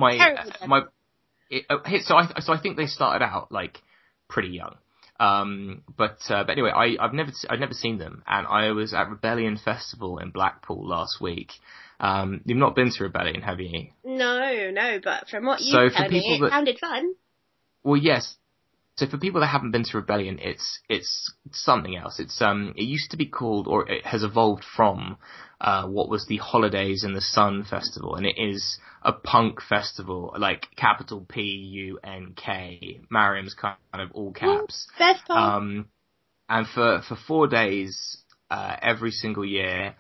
so I think they started out like pretty young. But anyway, I've never seen them, and I was at Rebellion Festival in Blackpool last week. You've not been to Rebellion, have you? No, but from what you told me, it sounded fun. Well, yes. So for people that haven't been to Rebellion, it's something else. It used to be called, or it has evolved from, what was the Holidays in the Sun Festival, and it is a punk festival, like capital P-U-N-K. Mariam's kind of all caps. Best part. And for 4 days, every single year,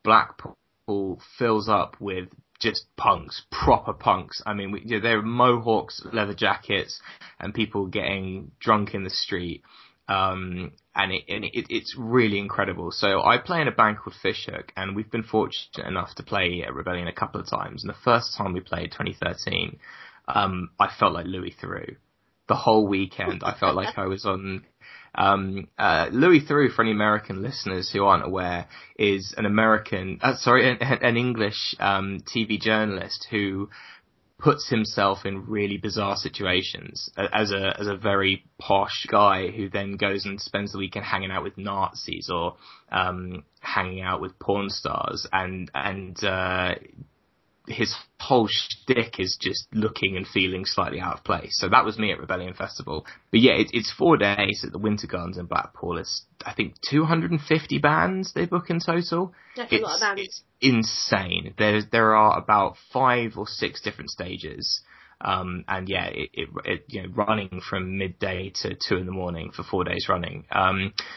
Blackpool fills up with just punks, proper punks. I mean, there are mohawks, leather jackets, and people getting drunk in the street. And it's really incredible. So I play in a band called Fishhook, and we've been fortunate enough to play at Rebellion a couple of times. And the first time we played, 2013, I felt like Louis Theroux. The whole weekend, I felt like I was on. Louis Theroux, for any American listeners who aren't aware, is an English TV journalist who puts himself in really bizarre situations as a very posh guy who then goes and spends the weekend hanging out with Nazis or hanging out with porn stars, and his whole shtick is just looking and feeling slightly out of place. So that was me at Rebellion Festival. But yeah, it's 4 days at the Winter Gardens in Blackpool. It's, I think, 250 bands they book in total. That's a lot of bands. It's insane. There are about 5 or 6 different stages. And yeah, it running from midday to 2 a.m. for 4 days running.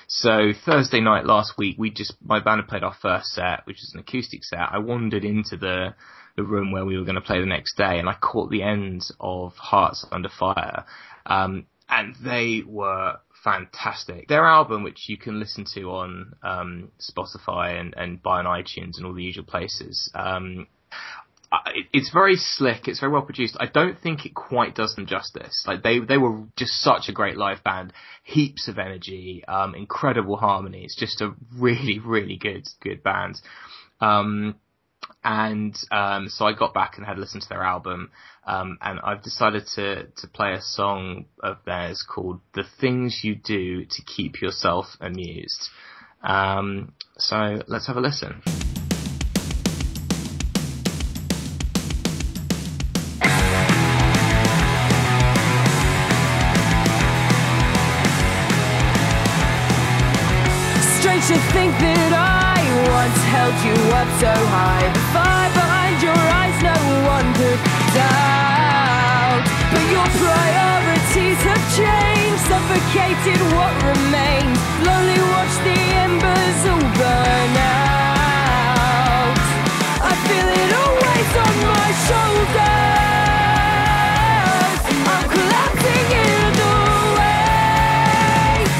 So Thursday night last week, my band had played our first set, which is an acoustic set. I wandered into the room where we were going to play the next day, and I caught the end of Hearts Under Fire. And they were fantastic. Their album, which you can listen to on Spotify and buy on iTunes and all the usual places, it's very slick. It's very well produced. I don't think it quite does them justice. Like they were just such a great live band, heaps of energy, incredible harmonies, just a really, really good band. So I got back and had listened to their album, and I've decided to play a song of theirs called "The Things You Do to Keep Yourself Amused." So let's have a listen. Strange to think that I once held you up so high. The fire behind your eyes no one could doubt. But your priorities have changed, suffocated what remains. Slowly watch the embers all burn out. I feel it always on my shoulders. I'm collapsing in the weight.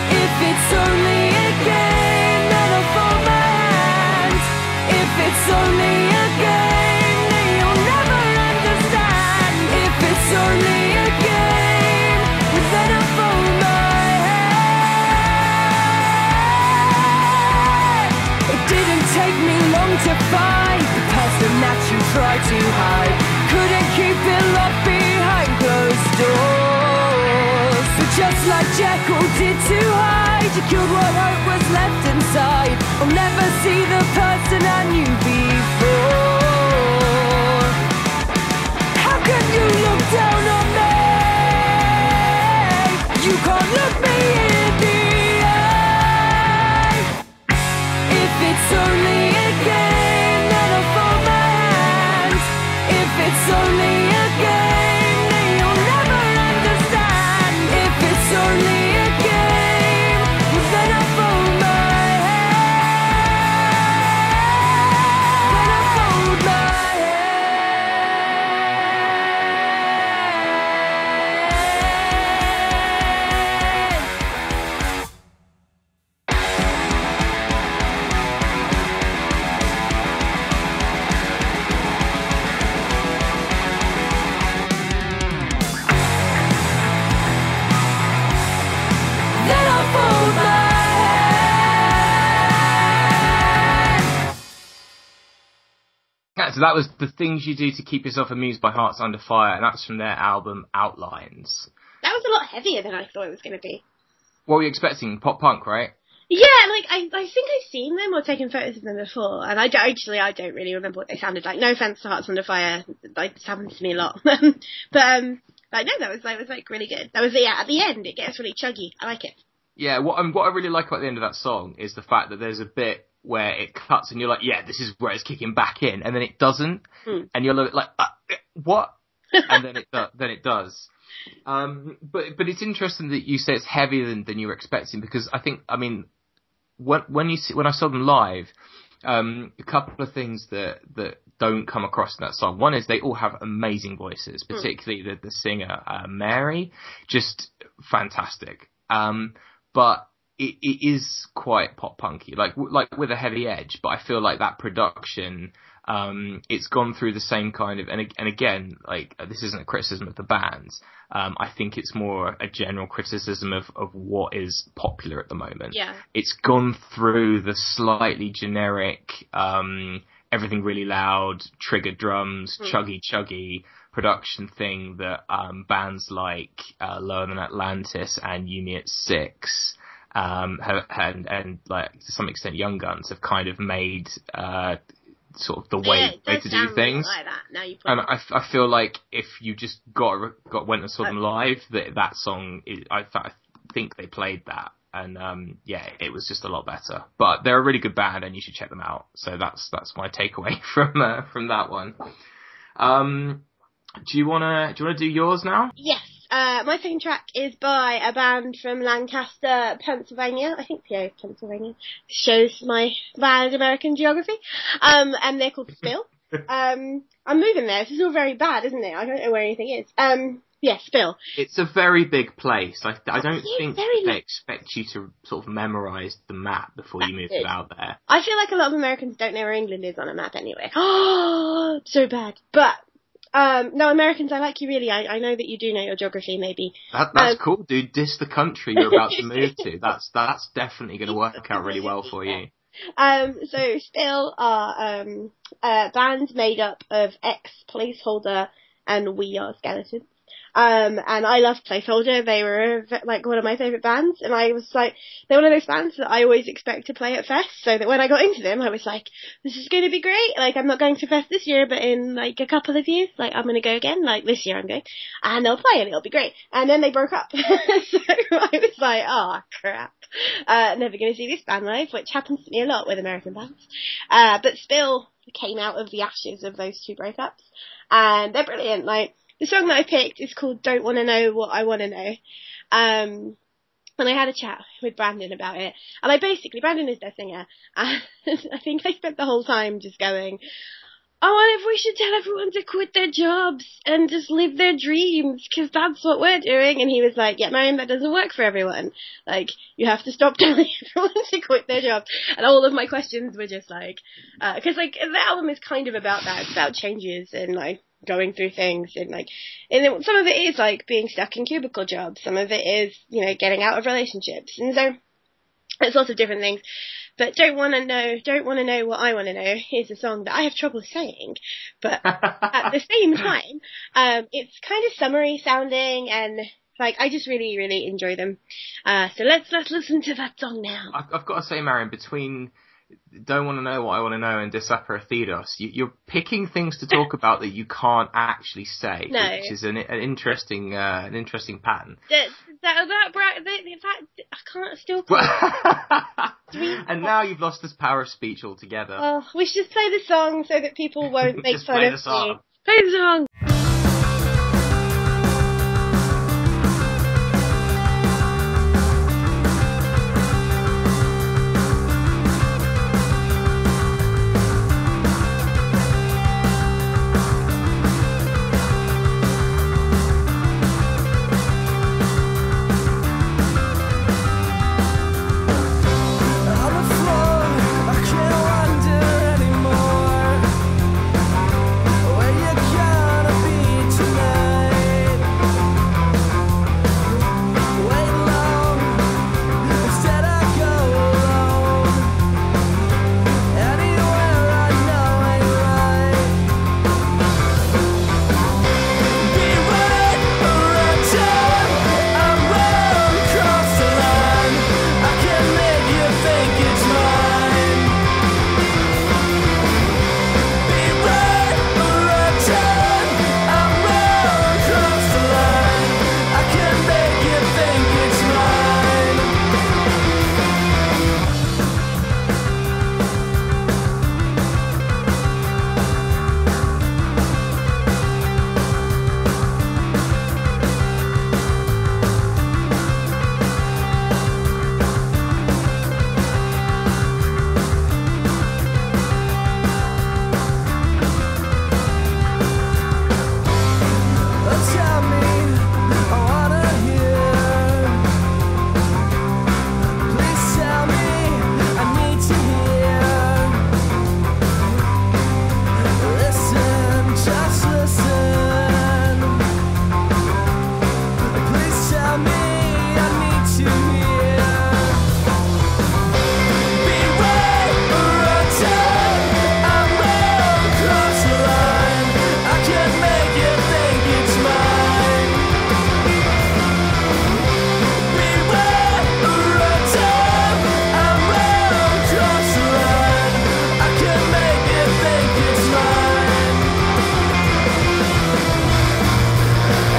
If it's only a game, then I'll fold my hand. If it's only a game, then you'll never understand. If it's only a game, then I'll fold my hand. It didn't take me long to find the person that you tried to hide. Couldn't keep it locked behind closed doors. Just like Jekyll did to Hyde, you killed what hope was left inside. I'll never see the person I knew before. How can you look down on me? You can't look me in the eye. If it's only a game, then I'll fold my hands. If it's only a game, then you'll never understand. If it's only a game, well, then I fold my hands. Then I fold my hands. Then I fold my hands. Yeah, so that was The Things You Do to Keep Yourself Amused by Hearts Under Fire, and that's from their album Outlines. That was a lot heavier than I thought it was going to be. What were you expecting? Pop punk, right? Yeah, like, I think I've seen them or taken photos of them before, and I don't really remember what they sounded like. No offense to Hearts Under Fire, like, this happens to me a lot. But, like, no, that was really good. That was, at the end, it gets really chuggy. I like it. Yeah, what I really like about the end of that song is the fact that there's a bit where it cuts and you're like, yeah, this is where it's kicking back in, and then it doesn't, and you're like, what? And then it does. But it's interesting that you say it's heavier than you were expecting, because I mean, when I saw them live, a couple of things that don't come across in that song. One is they all have amazing voices, particularly the singer, Mary, just fantastic. But it is quite pop punky, like with a heavy edge, but I feel like that production, it's gone through the same kind of, and again, like, this isn't a criticism of the bands. I think it's more a general criticism of what is popular at the moment. Yeah. It's gone through the slightly generic, everything really loud, trigger drums, chuggy production thing that bands like Lower Than Atlantis and Yumi at Six and like to some extent Young Guns have kind of made sort of the way to do things. Like that. Now you put and I feel like if you just went and saw them live, that song I think they played that, and yeah, it was just a lot better. But they're a really good band, and you should check them out. So that's my takeaway from that one. Do you wanna do yours now? Yes. My second track is by a band from Lancaster, Pennsylvania. I think PA, Pennsylvania. Shows my bad American geography. And they're called Spill. I'm moving there. This is all very bad, isn't it? I don't know where anything is. Yeah, Spill. It's a very big place. I don't think they expect you to sort of memorise the map before you move out there. I feel like a lot of Americans don't know where England is on a map anyway. Oh, so bad. But no, Americans, I like you really. I know that you do know your geography, maybe. That's cool, dude. Diss the country you're about to move to. That's definitely going to work out really well for you. So Spill are bands made up of ex-Placeholder and We Are Skeletons. And I love Placeholder. They were like one of my favourite bands, and I was like, they're one of those bands that I always expect to play at Fest, so that when I got into them, I was like, this is going to be great. Like, I'm not going to Fest this year, but in like a couple of years, like, I'm going to go again. Like, this year I'm going, and they'll play and it'll be great. And then they broke up. So I was like, oh crap. Never going to see this band live, which happens to me a lot with American bands. But Spill came out of the ashes of those two breakups, and they're brilliant. Like, the song that I picked is called Don't Wanna Know What I Wanna Know. And I had a chat with Brandon about it. And Brandon is their singer. And I think I spent the whole time just going, I wonder if we should tell everyone to quit their jobs and just live their dreams, because that's what we're doing. And he was like, yeah, Mariam, that doesn't work for everyone. Like, you have to stop telling everyone to quit their jobs. And all of my questions were just like, because like the album is kind of about that. It's about changes and like going through things, and like, and then some of it is like being stuck in cubicle jobs. Some of it is, you know, getting out of relationships. And so it's lots of different things. But Don't Wanna Know What I Wanna Know is a song that I have trouble saying, but at the same time, it's kind of summery sounding, and Like, I just really, really enjoy them. So let's listen to that song now. I've got to say, Marion, between Don't Want to Know What I Want to Know and Disaparathidos, you're picking things to talk about that you can't actually say, No. which is an interesting pattern. I can't still talk. And now you've lost this power of speech altogether. Oh, we should just play the song so that people won't make Just fun play of the song. me. Play the song. On the floor, I can't wonder anymore where you're gonna be tonight. Wait long, instead I go alone. Anywhere I know ain't right. Be right around town, I'm run across the line. I can make you think it's mine. Be right around town, I'm run across the line. I can make you think it's mine. Tell me, I wanna hear. Please tell me, I need to hear. Listen, just listen. Please tell me, I need to hear. Be right around town, I'm run across the line. I can make you think it's mine. Be right around town, I'm run across the line. I can make you think it's mine.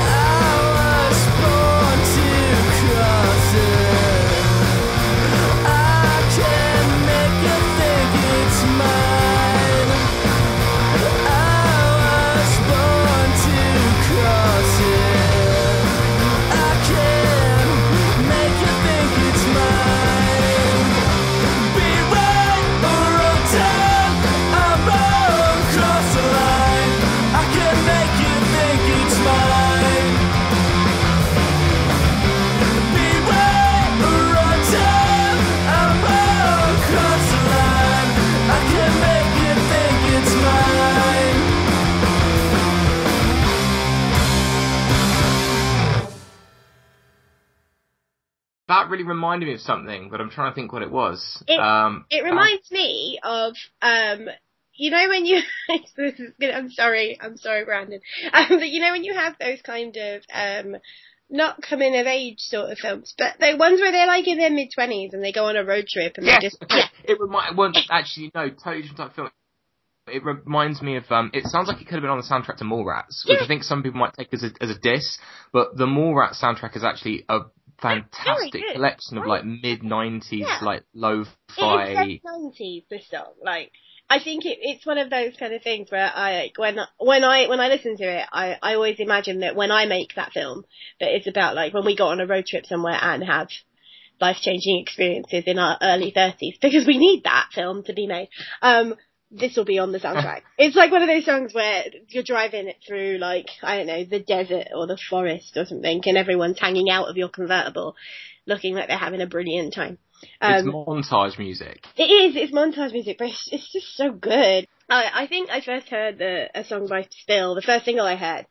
I was born to cross it. I can make you think it's mine. I was born to cross it. I can make you think it's mine. Be right around town, I'm run across the line. I can make you think it's mine. Be right around town, I'm run across the line. I can make you think it's mine. That really reminded me of something, but I'm trying to think what it was. It reminds me of, you know when you, I'm sorry, Brandon, but you know when you have those kind of, not coming of age sort of films, but the ones where they're like in their mid-20s and they go on a road trip and Yes, they just, okay. Actually, no, totally different type of film. It reminds me of, it sounds like it could have been on the soundtrack to Mallrats, which I think some people might take as a diss, but the Mallrats soundtrack is actually a fantastic good. collection of like mid-90s, like It lo-fi. is very 90s, this song. Like, I think it's one of those kind of things where I, when I listen to it, I always imagine that when I make that film, that it's about like when we go on a road trip somewhere and have life-changing experiences in our early 30s, because we need that film to be made. This will be on the soundtrack. It's like one of those songs where you're driving it through, like, I don't know, the desert or the forest or something, and everyone's hanging out of your convertible, looking like they're having a brilliant time. It's montage music. It's montage music, but it's just so good. I think I first heard a song by Spill, the first single I heard.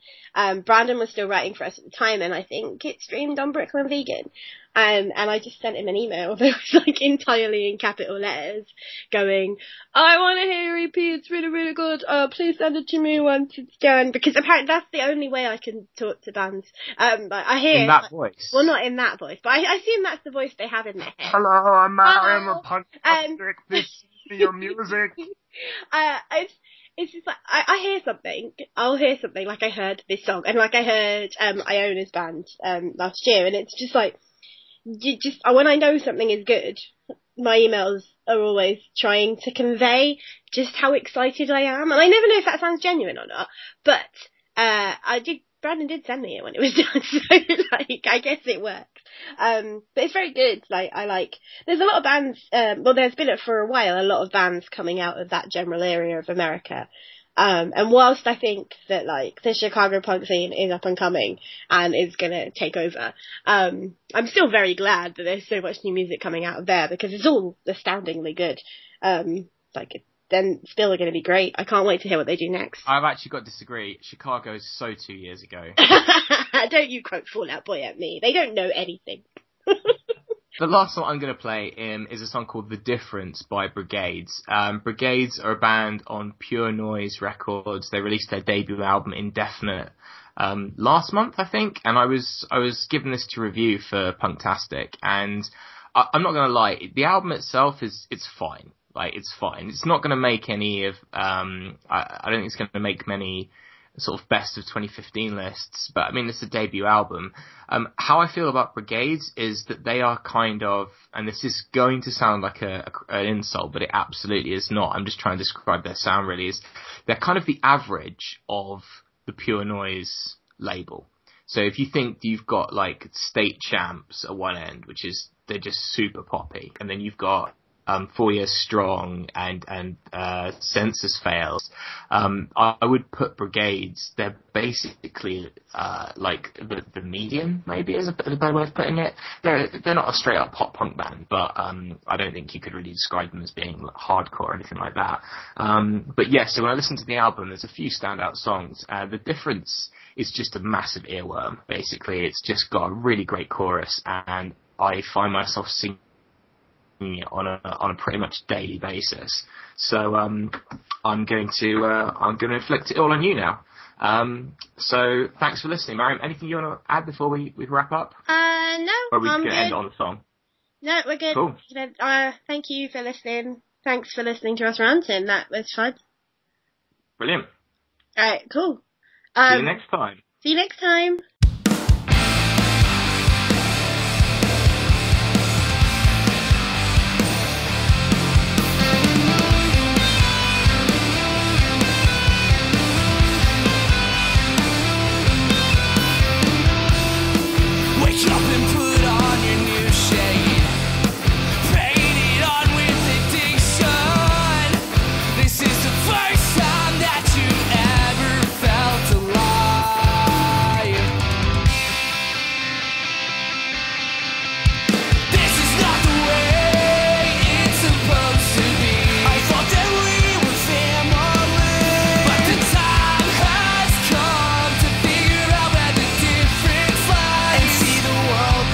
Brandon was still writing for us at the time, and I think it streamed on Brooklyn Vegan. And I just sent him an email that was like entirely in capital letters going, I want to hear EP, it's really, really good. Please send it to me once it's done. Because apparently that's the only way I can talk to bands. But I hear... In that voice? Well, not in that voice, but I assume that's the voice they have in their head. Hello, I'm Mariam Hello. of Punktastic. This is your music. It's just like, I hear something. I'll hear something like I heard this song, and like I heard Iona's band last year, and it's just like, when I know something is good, my emails are always trying to convey just how excited I am, and I never know if that sounds genuine or not, but Brandon did send me it when it was done, so like, I guess it works. But it's very good. Like, there's a lot of bands, there's been for a while, a lot of bands coming out of that general area of America. And whilst I think that like the Chicago punk scene is up and coming and is gonna take over, I'm still very glad that there's so much new music coming out of there because it's all astoundingly good. Then Spill are going to be great. I can't wait to hear what they do next. I've actually got to disagree. Chicago's so 2 years ago. Don't you quote Fall Out Boy at me. They don't know anything. The last song I'm going to play is a song called The Difference by Brigades. Brigades are a band on Pure Noise Records. They released their debut album Indefinite last month, I think, and I was given this to review for Punktastic, and I'm not going to lie, the album itself it's fine. Like, it's fine. It's not going to make any of, I don't think it's going to make many sort of best of 2015 lists, but I mean, it's a debut album. How I feel about Brigades is that they are kind of, and this is going to sound like an insult, but it absolutely is not. I'm just trying to describe their sound really, is they're kind of the average of the Pure Noise label. So if you think you've got like State Champs at one end, which is, they're just super poppy, and then you've got 4 Years Strong and Census Fails. I would put Brigades, they're basically like the medium, maybe, is a better way of putting it. They're not a straight up pop punk band, but I don't think you could really describe them as being like hardcore or anything like that. But yeah, so when I listen to the album, there's a few standout songs. The Difference is just a massive earworm, basically. It's just got a really great chorus, and I find myself singing it on a pretty much daily basis. So I'm going to inflict it all on you now. So thanks for listening, Mariam. Anything you want to add before we wrap up? No, or are we I'm going to good. end on the song? No, we're good. Cool. Thank you for listening. Thanks for listening to us ranting. That was fun. Brilliant. Alright, cool. See you next time. See you next time. Wake up and put on your new shade. Paint it on with addiction. This is the first time that you ever felt alive. This is not the way it's supposed to be. I thought that we were family, but the time has come to figure out where the difference lies and see the world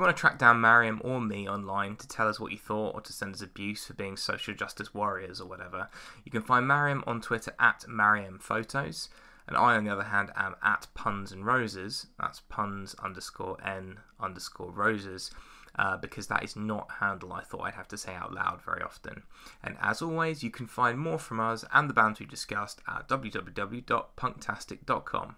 you want to track down Mariam or me online to tell us what you thought or to send us abuse for being social justice warriors or whatever, you can find Mariam on Twitter at MariamPhotos, and I, on the other hand, am at Puns and Roses. That's puns_n_roses, because that is not a handle I thought I'd have to say out loud very often. And as always, you can find more from us and the bands we discussed at www.punktastic.com.